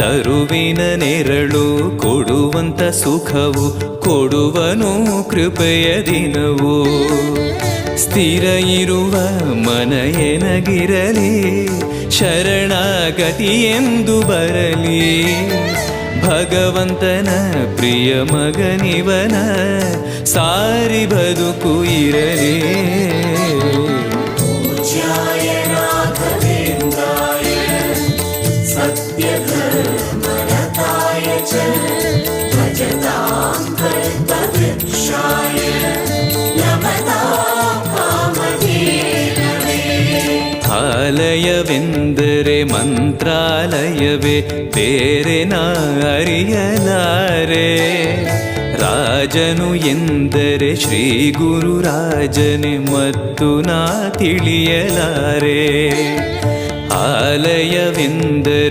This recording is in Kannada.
ತರುವಿನ ನೆರಳು ಕೊಡುವಂತ ಸುಖವು ಕೊಡುವನು ಕೃಪೆಯ ದಿನವು. ಸ್ಥಿರ ಇರುವ ಮನ ಎನಗಿರಲಿ ಶರಣಾಗತಿ ಎಂದು ಬರಲಿ. ಭಗವಂತನ ಪ್ರಿಯ ಮಗನಿವನ ಸಾರಿ ಬದುಕು ಇರಲಿ. ಆಲಯವೆಂದರೆ ಮಂತ್ರಾಲಯವೇ ಬೇರೆ ನಾ ಅರಿಯಲಾರೆ. ರಾಜನು ಎಂದರೆ ಶ್ರೀ ಗುರುರಾಜನೇ ಮತ್ತು ನಾ ತಿಳಿಯಲಾರೆ. ಆಲಯವೆಂದರೆ